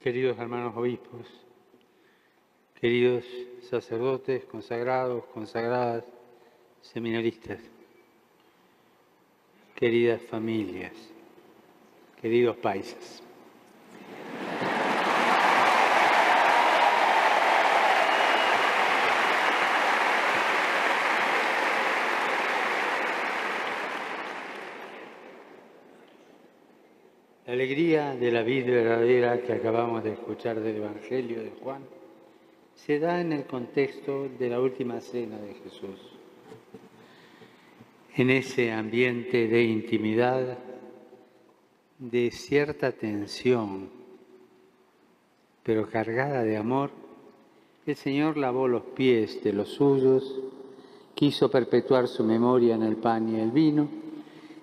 queridos hermanos obispos, queridos sacerdotes, consagrados, consagradas, seminaristas, queridas familias, queridos paisas. La alegría de la vida verdadera que acabamos de escuchar del Evangelio de Juan se da en el contexto de la última cena de Jesús. En ese ambiente de intimidad, de cierta tensión, pero cargada de amor, el Señor lavó los pies de los suyos, quiso perpetuar su memoria en el pan y el vino,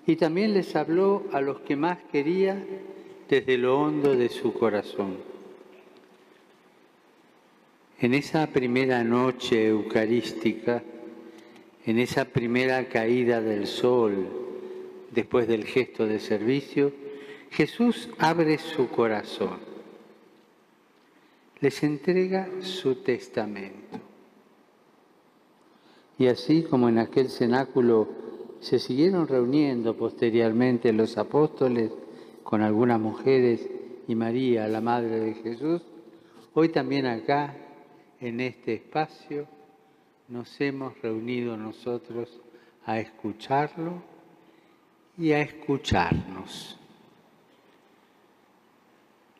y también les habló a los que más quería desde lo hondo de su corazón. En esa primera noche eucarística, en esa primera caída del sol, después del gesto de servicio, Jesús abre su corazón, les entrega su testamento. Y así como en aquel cenáculo se siguieron reuniendo posteriormente los apóstoles con algunas mujeres y María, la Madre de Jesús, hoy también acá, en este espacio, nos hemos reunido nosotros a escucharlo y a escucharnos.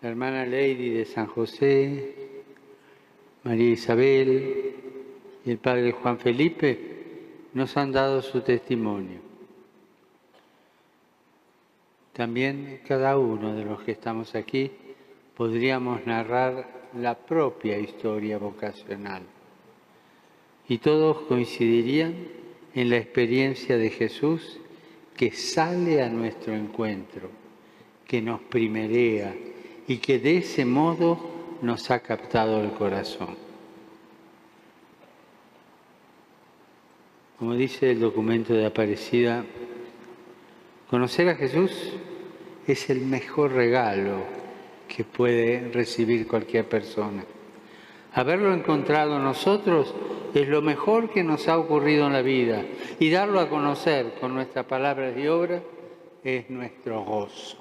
La hermana Lady de San José, María Isabel y el padre Juan Felipe nos han dado su testimonio. También cada uno de los que estamos aquí podríamos narrar la propia historia vocacional. Y todos coincidirían en la experiencia de Jesús que sale a nuestro encuentro, que nos primerea y que de ese modo nos ha captado el corazón. Como dice el documento de Aparecida, conocer a Jesús es el mejor regalo que puede recibir cualquier persona. Haberlo encontrado nosotros es lo mejor que nos ha ocurrido en la vida y darlo a conocer con nuestras palabras y obras es nuestro gozo,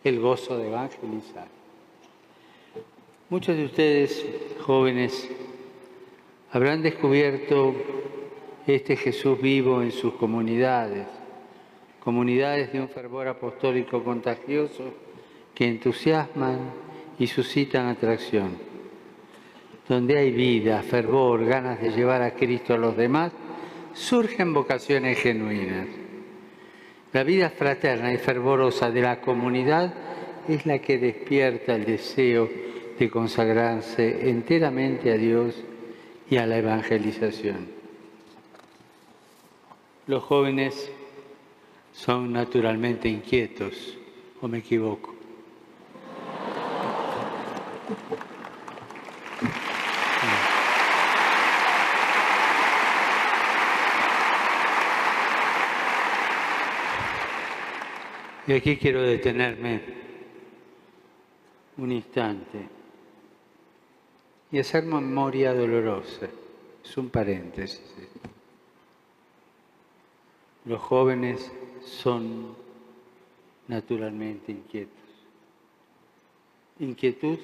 el gozo de evangelizar. Muchos de ustedes, jóvenes, habrán descubierto este Jesús vivo en sus comunidades, comunidades de un fervor apostólico contagioso que entusiasman y suscitan atracción. Donde hay vida, fervor, ganas de llevar a Cristo a los demás, surgen vocaciones genuinas. La vida fraterna y fervorosa de la comunidad es la que despierta el deseo de consagrarse enteramente a Dios y a la evangelización. Los jóvenes son naturalmente inquietos, ¿o me equivoco? Y aquí quiero detenerme un instante y hacer memoria dolorosa. Es un paréntesis. Los jóvenes son naturalmente inquietos. Inquietud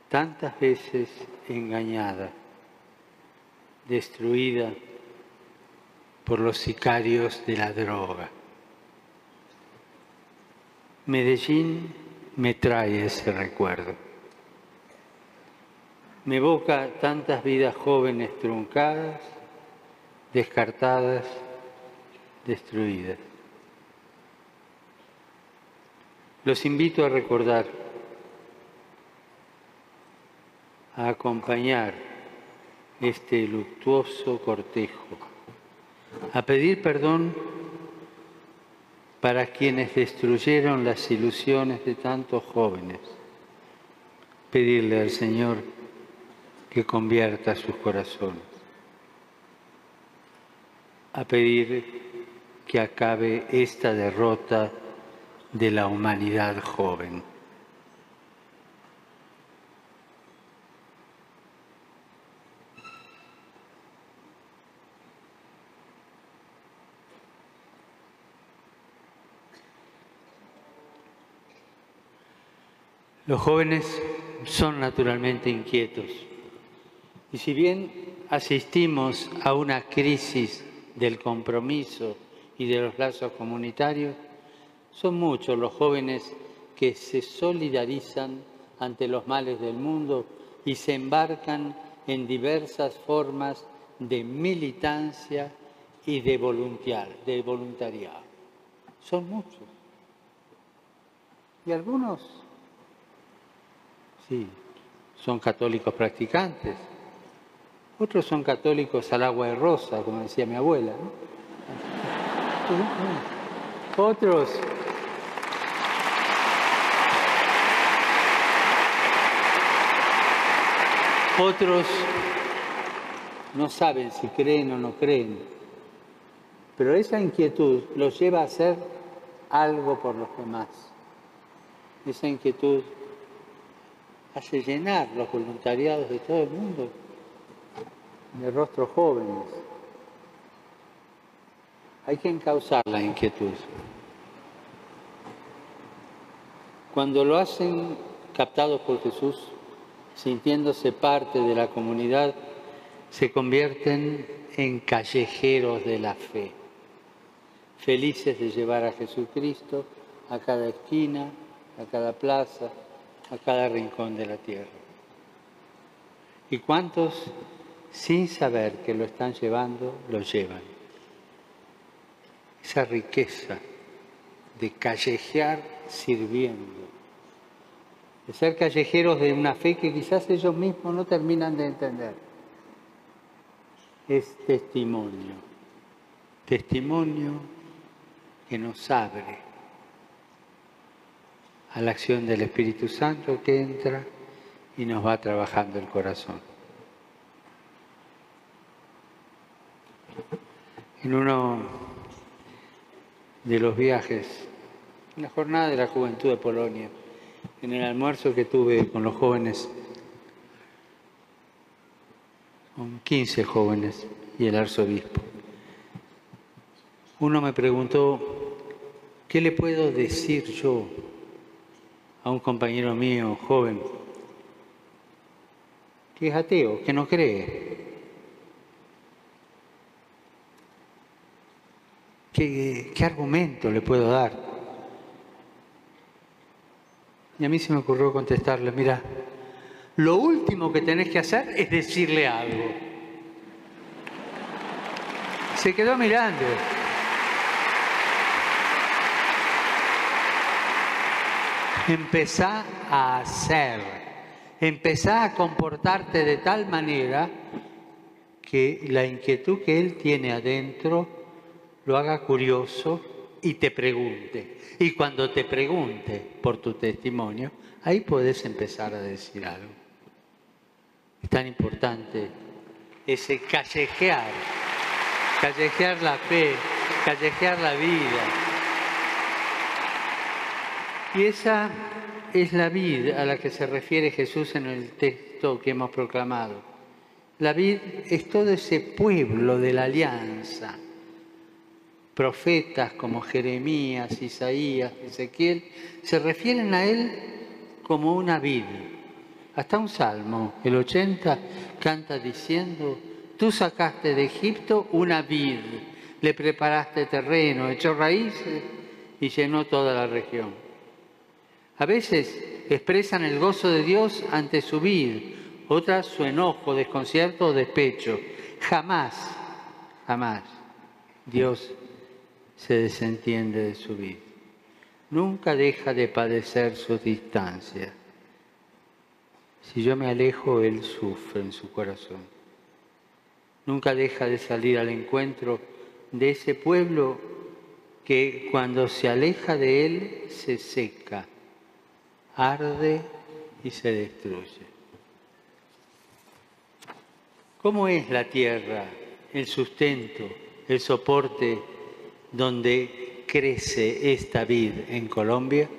tantas veces engañada, destruida por los sicarios de la droga. Medellín me trae ese recuerdo. Me evoca tantas vidas jóvenes truncadas, descartadas, destruidas. Los invito a recordar, a acompañar este luctuoso cortejo, a pedir perdón para quienes destruyeron las ilusiones de tantos jóvenes, pedirle al Señor que convierta sus corazones, a pedir que acabe esta derrota de la humanidad joven. Los jóvenes son naturalmente inquietos y si bien asistimos a una crisis del compromiso y de los lazos comunitarios, son muchos los jóvenes que se solidarizan ante los males del mundo y se embarcan en diversas formas de militancia y de voluntariado. Son muchos. Y algunos, sí, son católicos practicantes. Otros son católicos al agua de rosa, como decía mi abuela, ¿no? Otros no saben si creen o no creen, pero esa inquietud los lleva a hacer algo por los demás. Esa inquietud hace llenar los voluntariados de todo el mundo de rostros jóvenes. Hay que encauzar la inquietud. Cuando lo hacen captados por Jesús, sintiéndose parte de la comunidad, se convierten en callejeros de la fe, felices de llevar a Jesucristo a cada esquina, a cada plaza, a cada rincón de la tierra. ¿Y cuántos, sin saber que lo están llevando, lo llevan? Esa riqueza de callejear sirviendo, de ser callejeros de una fe que quizás ellos mismos no terminan de entender. Es testimonio, testimonio que nos abre a la acción del Espíritu Santo que entra y nos va trabajando el corazón. En uno de los viajes, en la jornada de la Juventud de Polonia, en el almuerzo que tuve con los jóvenes, con 15 jóvenes y el arzobispo, uno me preguntó, ¿qué le puedo decir yo a un compañero mío joven que es ateo, que no cree? ¿Qué argumento le puedo dar? Y a mí se me ocurrió contestarle, mira, lo último que tenés que hacer es decirle algo. Se quedó mirando. Empezá a hacer, empezá a comportarte de tal manera que la inquietud que él tiene adentro lo haga curioso y te pregunte. Y cuando te pregunte por tu testimonio, ahí podés empezar a decir algo. Es tan importante ese callejear la fe, callejear la vida. Y esa es la vid a la que se refiere Jesús en el texto que hemos proclamado. La vid es todo ese pueblo de la alianza. Profetas como Jeremías, Isaías, Ezequiel, se refieren a él como una vid. Hasta un salmo, el 80, canta diciendo, tú sacaste de Egipto una vid, le preparaste terreno, echó raíces y llenó toda la región. A veces expresan el gozo de Dios ante su vid, otras su enojo, desconcierto o despecho. Jamás Dios se desentiende de su vid. Nunca deja de padecer sus distancias. Si yo me alejo, Él sufre en su corazón. Nunca deja de salir al encuentro de ese pueblo que cuando se aleja de Él se seca, arde y se destruye. ¿Cómo es la tierra, el sustento, el soporte donde crece esta vid en Colombia?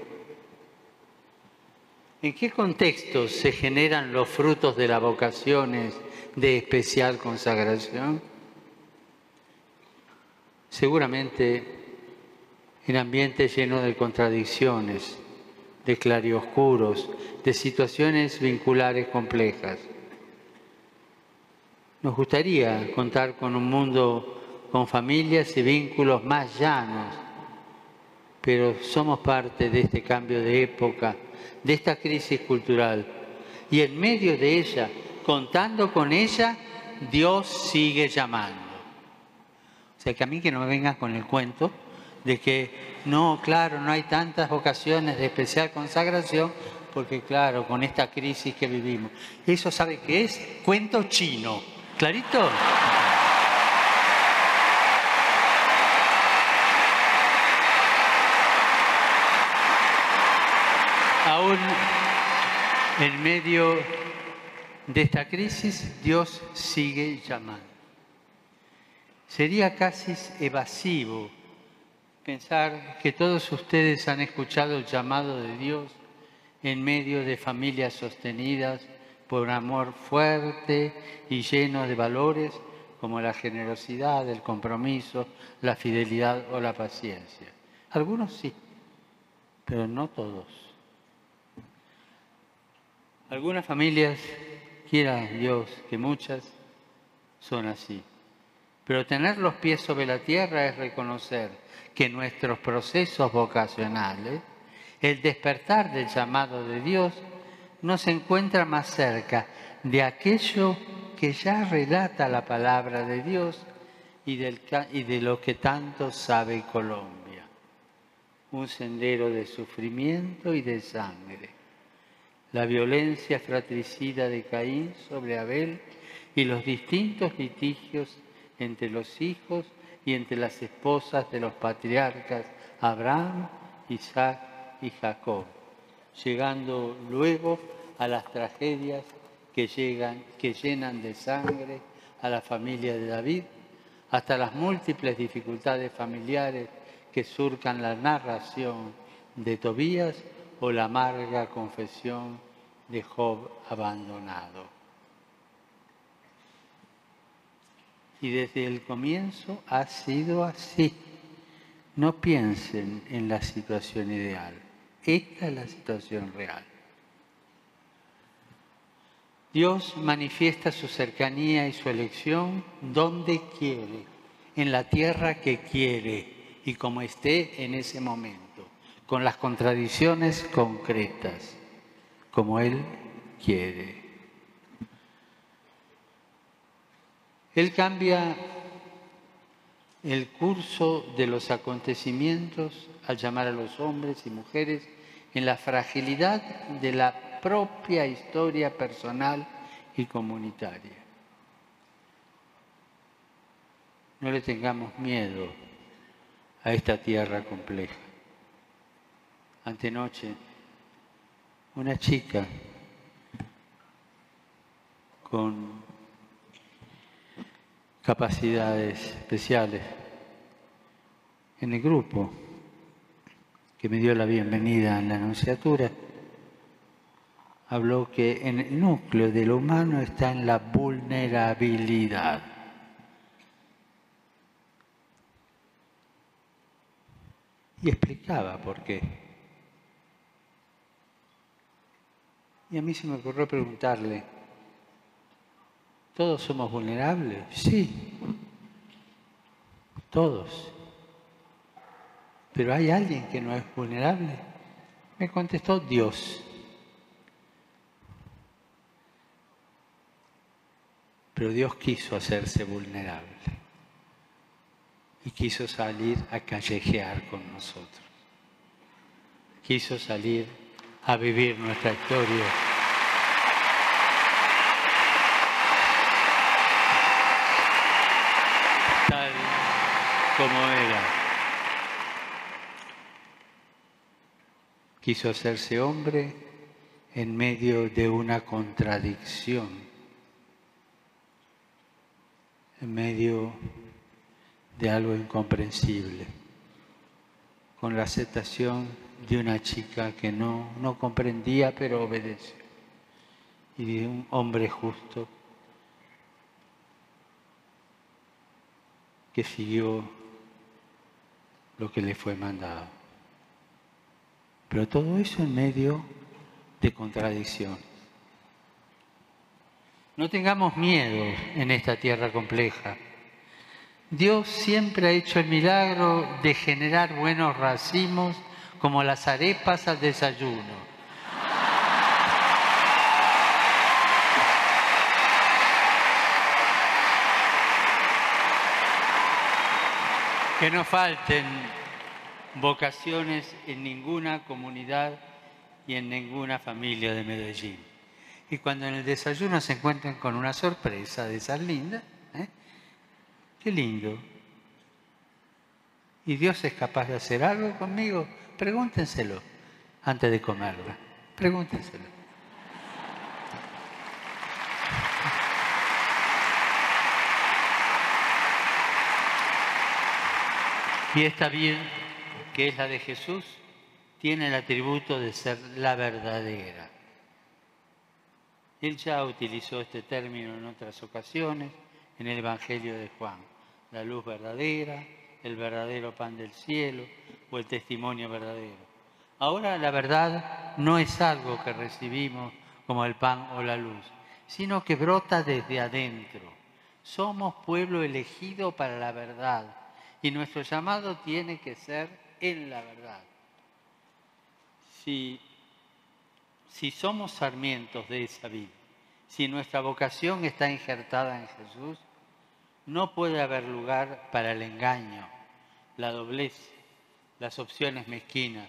¿En qué contextos se generan los frutos de las vocaciones de especial consagración? Seguramente en ambientes llenos de contradicciones, de claroscuros, de situaciones vinculares complejas. Nos gustaría contar con un mundo con familias y vínculos más llanos, pero somos parte de este cambio de época, de esta crisis cultural. Y en medio de ella, contando con ella, Dios sigue llamando. O sea, que a mí que no me vengan con el cuento de que no, claro, no hay tantas vocaciones de especial consagración, porque claro, con esta crisis que vivimos. Eso, ¿sabe qué es? Cuento chino. ¿Clarito? Aún en medio de esta crisis, Dios sigue llamando. Sería casi evasivo pensar que todos ustedes han escuchado el llamado de Dios en medio de familias sostenidas por un amor fuerte y lleno de valores como la generosidad, el compromiso, la fidelidad o la paciencia. Algunos sí, pero no todos. Algunas familias, quiera Dios que muchas, son así. Pero tener los pies sobre la tierra es reconocer que nuestros procesos vocacionales, el despertar del llamado de Dios, no se encuentra más cerca de aquello que ya relata la palabra de Dios y de lo que tanto sabe Colombia. Un sendero de sufrimiento y de sangre. La violencia fratricida de Caín sobre Abel y los distintos litigios entre los hijos y entre las esposas de los patriarcas Abraham, Isaac y Jacob, llegando luego a las tragedias que llenan de sangre a la familia de David, hasta las múltiples dificultades familiares que surcan la narración de Tobías o la amarga confesión de Job abandonado. Y desde el comienzo ha sido así. No piensen en la situación ideal. Esta es la situación real. Dios manifiesta su cercanía y su elección donde quiere, en la tierra que quiere y como esté en ese momento, con las contradicciones concretas, como Él quiere. Él cambia el curso de los acontecimientos al llamar a los hombres y mujeres en la fragilidad de la propia historia personal y comunitaria. No le tengamos miedo a esta tierra compleja. Antenoche, una chica con capacidades especiales en el grupo que me dio la bienvenida en la Anunciatura, habló que en el núcleo de lo humano está en la vulnerabilidad. Y explicaba por qué. Y a mí se me ocurrió preguntarle, ¿todos somos vulnerables? Sí, todos. ¿Pero hay alguien que no es vulnerable? Me contestó Dios. Pero Dios quiso hacerse vulnerable y quiso salir a callejear con nosotros. Quiso salir a vivir nuestra historia. Tal como era. Quiso hacerse hombre en medio de una contradicción, en medio de algo incomprensible, con la aceptación de una chica que no comprendía pero obedeció, y de un hombre justo que siguió lo que le fue mandado. Pero todo eso en medio de contradicciones. No tengamos miedo en esta tierra compleja. Dios siempre ha hecho el milagro de generar buenos racimos como las arepas al desayuno. Que no falten vocaciones en ninguna comunidad y en ninguna familia de Medellín. Y cuando en el desayuno se encuentren con una sorpresa de esas lindas, qué lindo. ¿Y Dios es capaz de hacer algo conmigo? Pregúntenselo antes de comerla. Pregúntenselo. Y esta vida, que es la de Jesús, tiene el atributo de ser la verdadera. Él ya utilizó este término en otras ocasiones, en el Evangelio de Juan. La luz verdadera, el verdadero pan del cielo o el testimonio verdadero. Ahora la verdad no es algo que recibimos como el pan o la luz, sino que brota desde adentro. Somos pueblo elegido para la verdad y nuestro llamado tiene que ser en la verdad. Si somos sarmientos de esa vida, si nuestra vocación está injertada en Jesús, no puede haber lugar para el engaño, la doblez, las opciones mezquinas.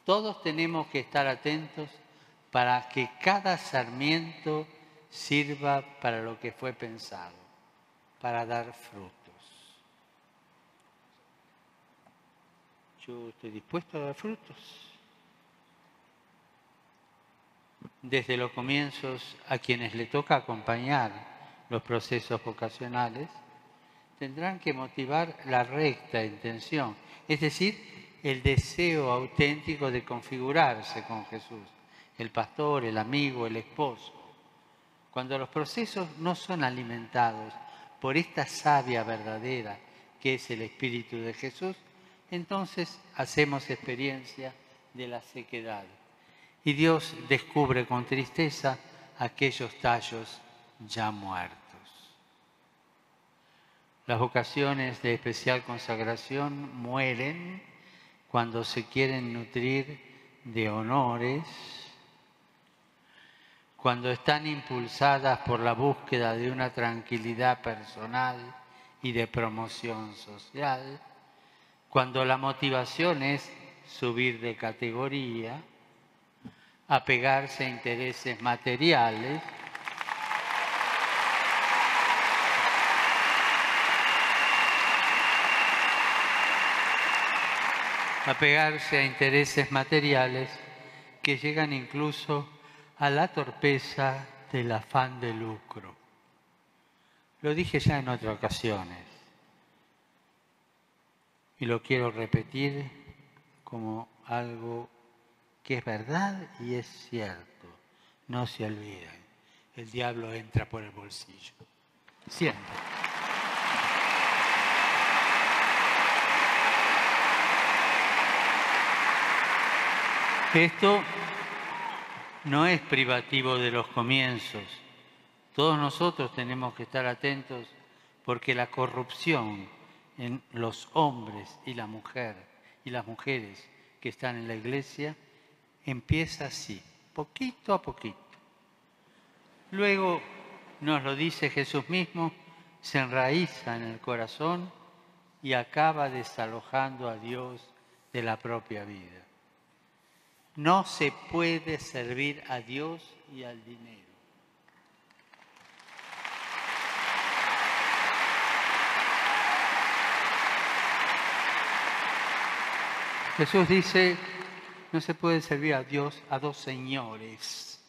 Todos tenemos que estar atentos para que cada sarmiento sirva para lo que fue pensado, para dar frutos. Yo estoy dispuesto a dar frutos. Desde los comienzos, a quienes le toca acompañar los procesos vocacionales, tendrán que motivar la recta intención, es decir, el deseo auténtico de configurarse con Jesús, el pastor, el amigo, el esposo. Cuando los procesos no son alimentados por esta savia verdadera que es el Espíritu de Jesús, entonces hacemos experiencia de la sequedad. Y Dios descubre con tristeza aquellos tallos ya muertos. Las vocaciones de especial consagración mueren cuando se quieren nutrir de honores, cuando están impulsadas por la búsqueda de una tranquilidad personal y de promoción social, cuando la motivación es subir de categoría, apegarse a intereses materiales, que llegan incluso a la torpeza del afán de lucro. Lo dije ya en otras ocasiones y lo quiero repetir como algo que es verdad y es cierto. No se olviden, el diablo entra por el bolsillo. Siempre. Esto no es privativo de los comienzos. Todos nosotros tenemos que estar atentos porque la corrupción en los hombres y la mujer y las mujeres que están en la iglesia empieza así, poquito a poquito. Luego, nos lo dice Jesús mismo, se enraiza en el corazón y acaba desalojando a Dios de la propia vida. No se puede servir a Dios y al dinero. Jesús dice, no se puede servir a Dios a dos señores.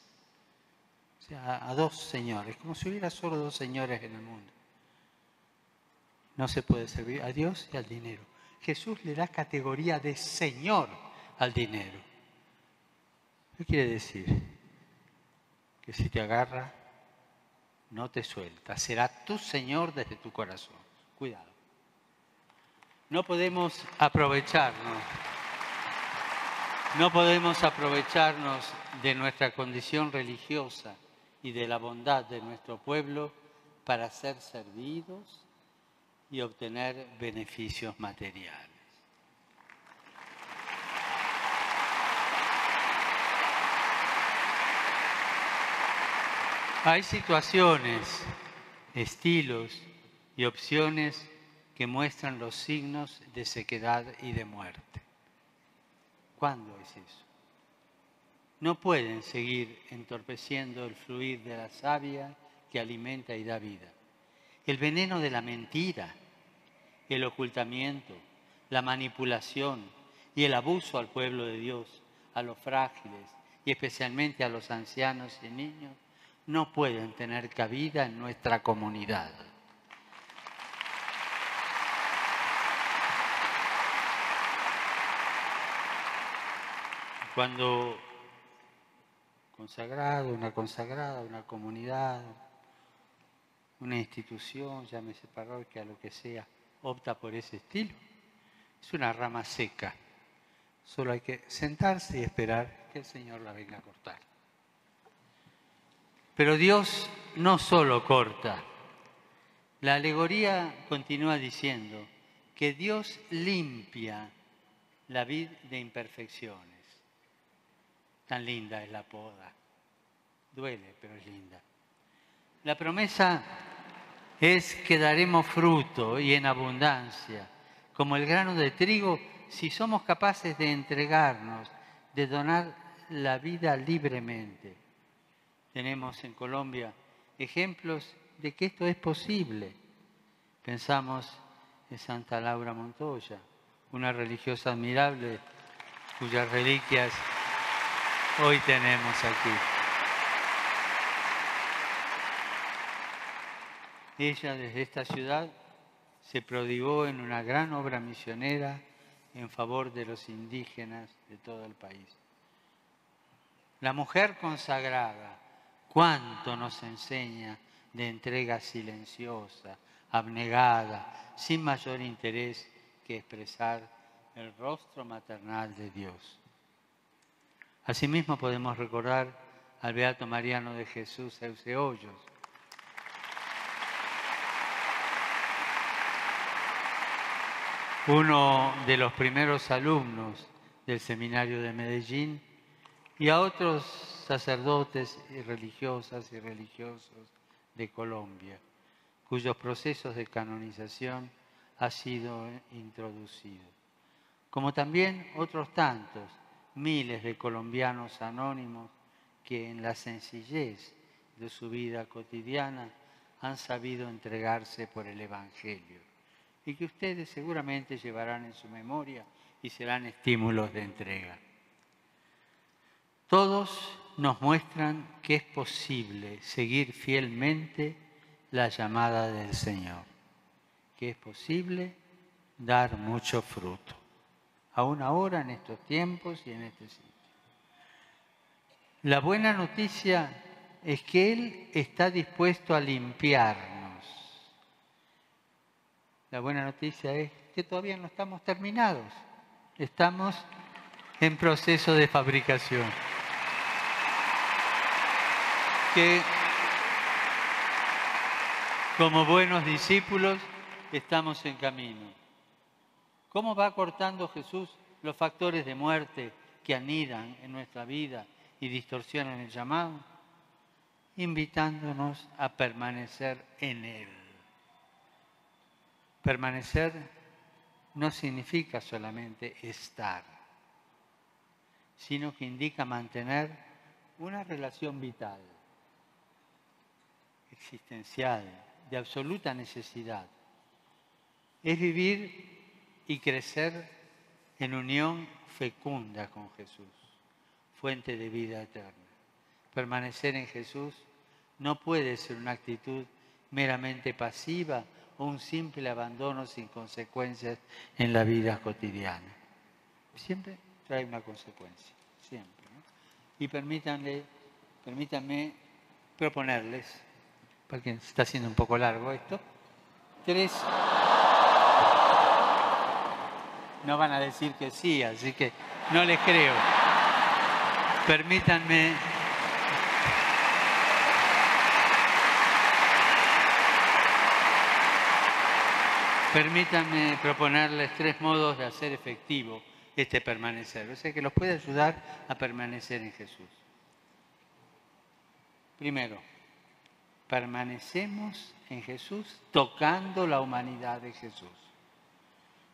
O sea, a dos señores, como si hubiera solo dos señores en el mundo. No se puede servir a Dios y al dinero. Jesús le da categoría de Señor al dinero. ¿Qué quiere decir? Que si te agarra, no te suelta. Será tu Señor desde tu corazón. Cuidado. No podemos aprovecharnos No podemos aprovecharnos de nuestra condición religiosa y de la bondad de nuestro pueblo para ser servidos y obtener beneficios materiales. Hay situaciones, estilos y opciones que muestran los signos de sequedad y de muerte. ¿Cuándo es eso? No pueden seguir entorpeciendo el fluir de la savia que alimenta y da vida. El veneno de la mentira, el ocultamiento, la manipulación y el abuso al pueblo de Dios, a los frágiles y especialmente a los ancianos y niños, no pueden tener cabida en nuestra comunidad. Cuando una consagrada, una comunidad, una institución, llámese parroquia, lo que sea, opta por ese estilo, es una rama seca. Solo hay que sentarse y esperar que el Señor la venga a cortar. Pero Dios no solo corta. La alegoría continúa diciendo que Dios limpia la vid de imperfecciones. Tan linda es la poda. Duele, pero es linda. La promesa es que daremos fruto y en abundancia, como el grano de trigo, si somos capaces de entregarnos, de donar la vida libremente. Tenemos en Colombia ejemplos de que esto es posible. Pensamos en Santa Laura Montoya, una religiosa admirable cuyas reliquias hoy tenemos aquí. Ella desde esta ciudad se prodigó en una gran obra misionera en favor de los indígenas de todo el país. La mujer consagrada, cuánto nos enseña de entrega silenciosa, abnegada, sin mayor interés que expresar el rostro maternal de Dios. Asimismo podemos recordar al beato Mariano de Jesús Euseollos, uno de los primeros alumnos del seminario de Medellín, y a otros sacerdotes y religiosas y religiosos de Colombia, cuyos procesos de canonización ha sido introducido. Como también otros tantos, miles de colombianos anónimos que en la sencillez de su vida cotidiana han sabido entregarse por el Evangelio y que ustedes seguramente llevarán en su memoria y serán estímulos de entrega. Todos nos muestran que es posible seguir fielmente la llamada del Señor, que es posible dar mucho fruto, aún ahora en estos tiempos y en este sitio. La buena noticia es que Él está dispuesto a limpiarnos. La buena noticia es que todavía no estamos terminados, estamos en proceso de fabricación. Que como buenos discípulos estamos en camino. ¿Cómo va cortando Jesús los factores de muerte que anidan en nuestra vida y distorsionan el llamado? Invitándonos a permanecer en Él. Permanecer no significa solamente estar, sino que indica mantener una relación vital, existencial, de absoluta necesidad. Es vivir y crecer en unión fecunda con Jesús, fuente de vida eterna. Permanecer en Jesús no puede ser una actitud meramente pasiva o un simple abandono sin consecuencias en la vida cotidiana. Siempre trae una consecuencia, siempre, ¿no? Y permítanme proponerles, porque se está haciendo un poco largo esto, 3. No van a decir que sí, así que no les creo. Permítanme proponerles 3 modos de hacer efectivo este permanecer. O sea, que los puede ayudar a permanecer en Jesús. Primero, permanecemos en Jesús tocando la humanidad de Jesús,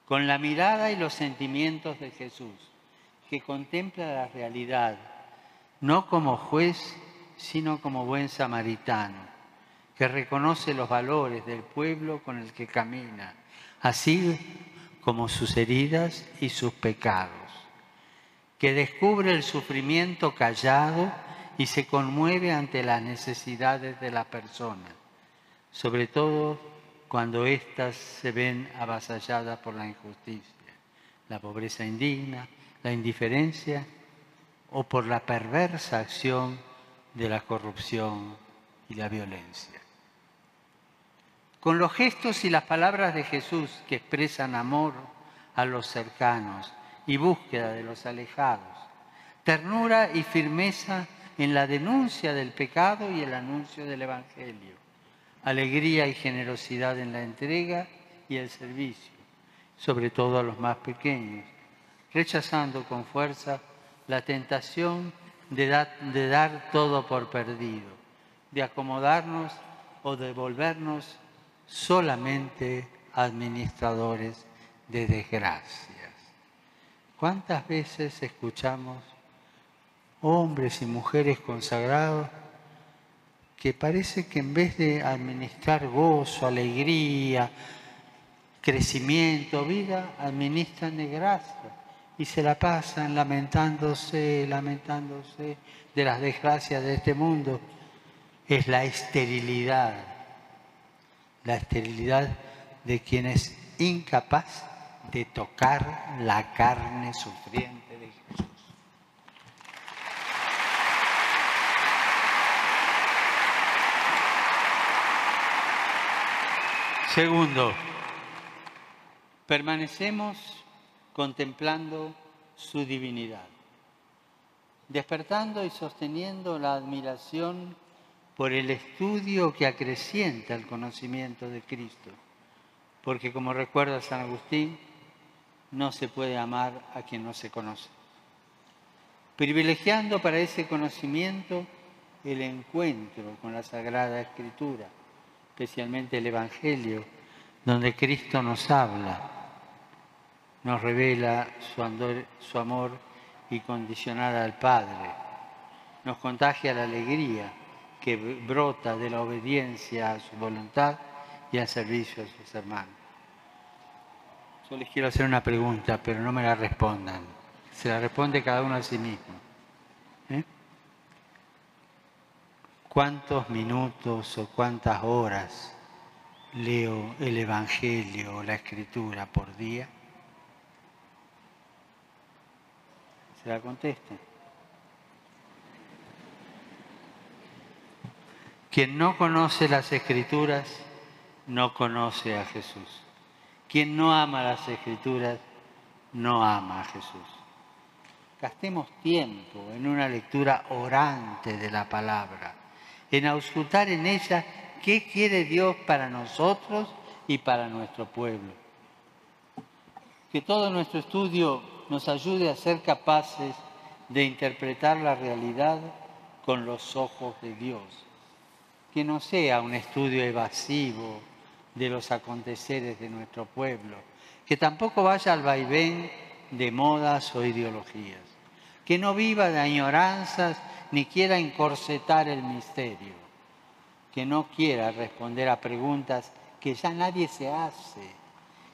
con la mirada y los sentimientos de Jesús, que contempla la realidad, no como juez, sino como buen samaritano, que reconoce los valores del pueblo con el que camina, así como sus heridas y sus pecados, que descubre el sufrimiento callado y se conmueve ante las necesidades de la persona, sobre todo cuando éstas se ven avasalladas por la injusticia, la pobreza indigna, la indiferencia o por la perversa acción de la corrupción y la violencia. Con los gestos y las palabras de Jesús que expresan amor a los cercanos y búsqueda de los alejados, ternura y firmeza en la denuncia del pecado y el anuncio del Evangelio, alegría y generosidad en la entrega y el servicio, sobre todo a los más pequeños, rechazando con fuerza la tentación de dar todo por perdido, de acomodarnos o de volvernos solamente administradores de desgracias. ¿Cuántas veces escuchamos hombres y mujeres consagrados que parece que en vez de administrar gozo, alegría, crecimiento, vida, administran desgracia y se la pasan lamentándose de las desgracias de este mundo? Es la esterilidad de quien es incapaz de tocar la carne sufriente de Jesús. Segundo, permanecemos contemplando su divinidad, despertando y sosteniendo la admiración por el estudio que acrecienta el conocimiento de Cristo, porque como recuerda San Agustín, no se puede amar a quien no se conoce. Privilegiando para ese conocimiento el encuentro con la Sagrada Escritura, especialmente el Evangelio, donde Cristo nos habla, nos revela su amor incondicional al Padre, nos contagia la alegría que brota de la obediencia a su voluntad y al servicio a sus hermanos. Yo les quiero hacer una pregunta, pero no me la respondan. Se la responde cada uno a sí mismo. ¿Cuántos minutos o cuántas horas leo el Evangelio o la Escritura por día? Se la contesten. Quien no conoce las Escrituras no conoce a Jesús. Quien no ama las Escrituras no ama a Jesús. Gastemos tiempo en una lectura orante de la palabra, en auscultar en ella qué quiere Dios para nosotros y para nuestro pueblo. Que todo nuestro estudio nos ayude a ser capaces de interpretar la realidad con los ojos de Dios. Que no sea un estudio evasivo de los aconteceres de nuestro pueblo, que tampoco vaya al vaivén de modas o ideologías, que no viva de añoranzas ni quiera encorsetar el misterio, que no quiera responder a preguntas que ya nadie se hace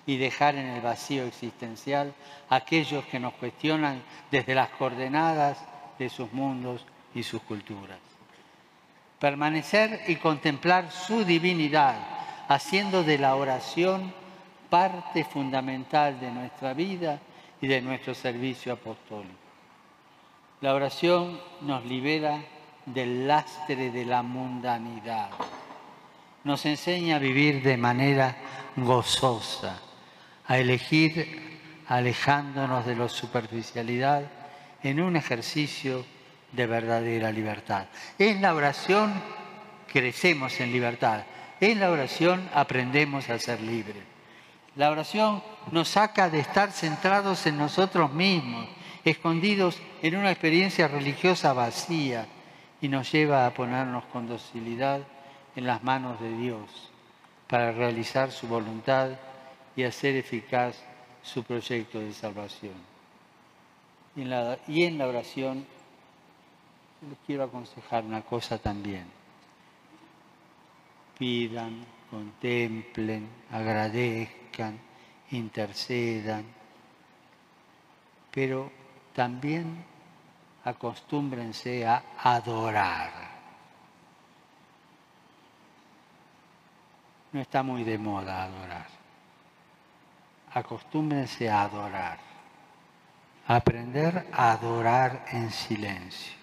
y dejar en el vacío existencial a aquellos que nos cuestionan desde las coordenadas de sus mundos y sus culturas. Permanecer y contemplar su divinidad, haciendo de la oración parte fundamental de nuestra vida y de nuestro servicio apostólico. La oración nos libera del lastre de la mundanidad, nos enseña a vivir de manera gozosa, a elegir alejándonos de la superficialidad en un ejercicio de verdadera libertad. En la oración crecemos en libertad. En la oración aprendemos a ser libres. La oración nos saca de estar centrados en nosotros mismos, escondidos en una experiencia religiosa vacía, y nos lleva a ponernos con docilidad en las manos de Dios para realizar su voluntad y hacer eficaz su proyecto de salvación. Y en la oración les quiero aconsejar una cosa también. Pidan, contemplen, agradezcan, intercedan, pero también acostúmbrense a adorar. No está muy de moda adorar. Acostúmbrense a adorar. Aprender a adorar en silencio.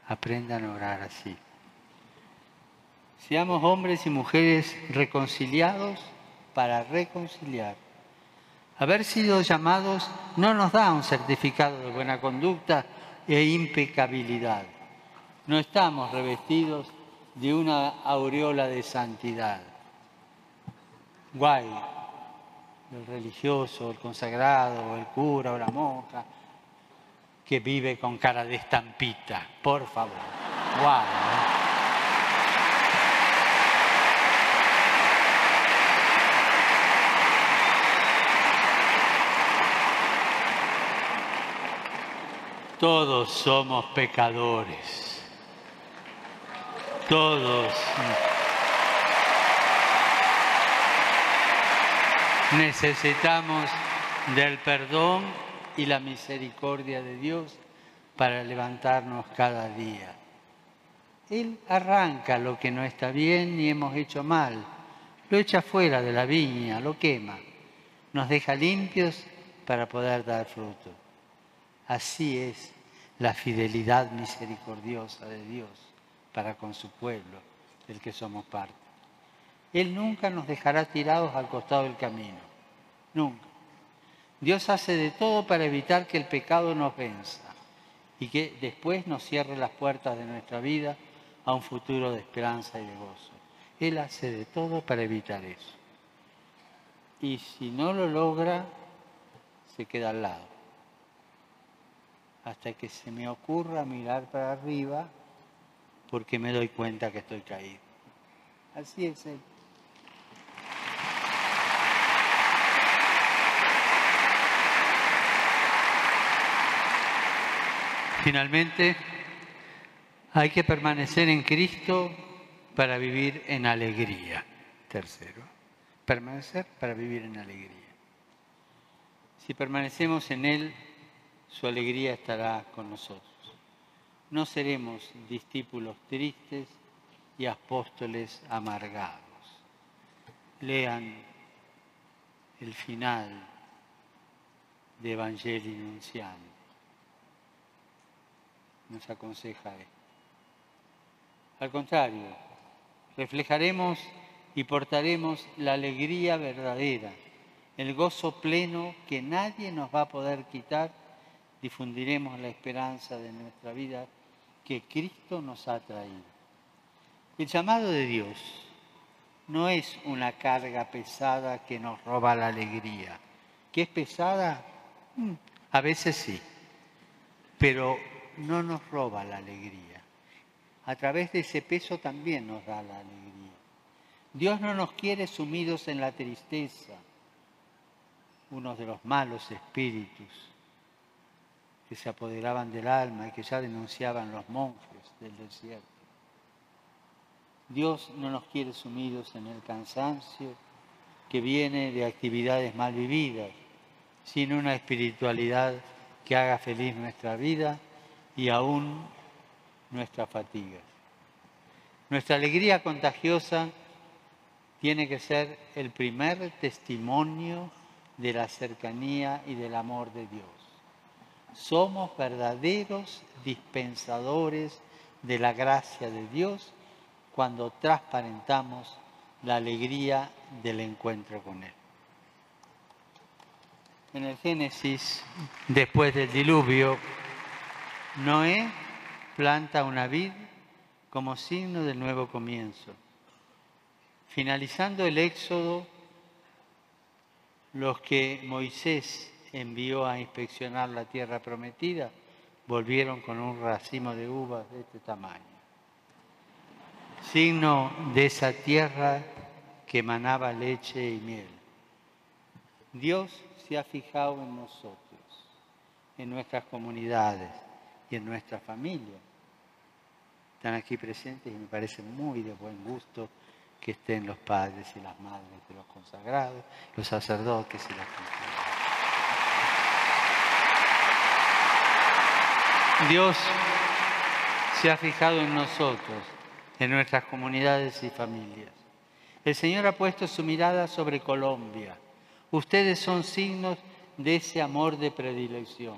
Aprendan a orar así. Seamos hombres y mujeres reconciliados para reconciliar. Haber sido llamados no nos da un certificado de buena conducta e impecabilidad. No estamos revestidos de una aureola de santidad. Guay, el religioso, el consagrado, el cura o la monja que vive con cara de estampita, por favor. Guay. Todos somos pecadores. Todos necesitamos del perdón y la misericordia de Dios para levantarnos cada día. Él arranca lo que no está bien y hemos hecho mal, lo echa fuera de la viña, lo quema, nos deja limpios para poder dar fruto. Así es la fidelidad misericordiosa de Dios para con su pueblo, del que somos parte. Él nunca nos dejará tirados al costado del camino, nunca. Dios hace de todo para evitar que el pecado nos venza y que después nos cierre las puertas de nuestra vida a un futuro de esperanza y de gozo. Él hace de todo para evitar eso. Y si no lo logra, se queda al lado. Hasta que se me ocurra mirar para arriba, porque me doy cuenta que estoy caído. Así es Él. Finalmente, hay que permanecer en Cristo para vivir en alegría. Tercero, permanecer para vivir en alegría. Si permanecemos en Él, su alegría estará con nosotros. No seremos discípulos tristes y apóstoles amargados. Lean el final de Evangelii Nuntiandi. Nos aconseja esto. Al contrario, reflejaremos y portaremos la alegría verdadera, el gozo pleno que nadie nos va a poder quitar. Difundiremos la esperanza de nuestra vida que Cristo nos ha traído. El llamado de Dios no es una carga pesada que nos roba la alegría. ¿Que es pesada? A veces sí, pero no nos roba la alegría. A través de ese peso también nos da la alegría. Dios no nos quiere sumidos en la tristeza, uno de los malos espíritus que se apoderaban del alma y que ya denunciaban los monjes del desierto. Dios no nos quiere sumidos en el cansancio que viene de actividades mal vividas, sino una espiritualidad que haga feliz nuestra vida y aún nuestras fatigas. Nuestra alegría contagiosa tiene que ser el primer testimonio de la cercanía y del amor de Dios. Somos verdaderos dispensadores de la gracia de Dios cuando transparentamos la alegría del encuentro con Él. En el Génesis, después del diluvio, Noé planta una vid como signo del nuevo comienzo. Finalizando el Éxodo, los que Moisés envió a inspeccionar la tierra prometida volvieron con un racimo de uvas de este tamaño. Signo de esa tierra que emanaba leche y miel. Dios se ha fijado en nosotros, en nuestras comunidades y en nuestra familia. Están aquí presentes y me parece muy de buen gusto que estén los padres y las madres de los consagrados, los sacerdotes y las consagradas. Dios se ha fijado en nosotros, en nuestras comunidades y familias. El Señor ha puesto su mirada sobre Colombia. Ustedes son signos de ese amor de predilección.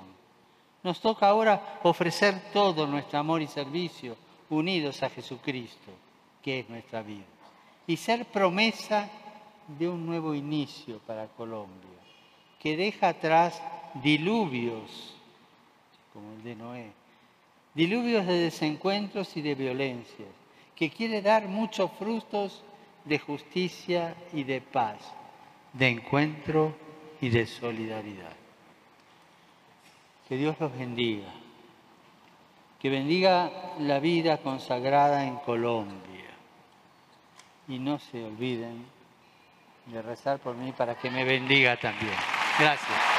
Nos toca ahora ofrecer todo nuestro amor y servicio unidos a Jesucristo, que es nuestra vida, y ser promesa de un nuevo inicio para Colombia, que deja atrás diluvios, como el de Noé, diluvios de desencuentros y de violencias, que quiere dar muchos frutos de justicia y de paz, de encuentro y de solidaridad. Que Dios los bendiga, que bendiga la vida consagrada en Colombia. Y no se olviden de rezar por mí para que me bendiga también. Gracias.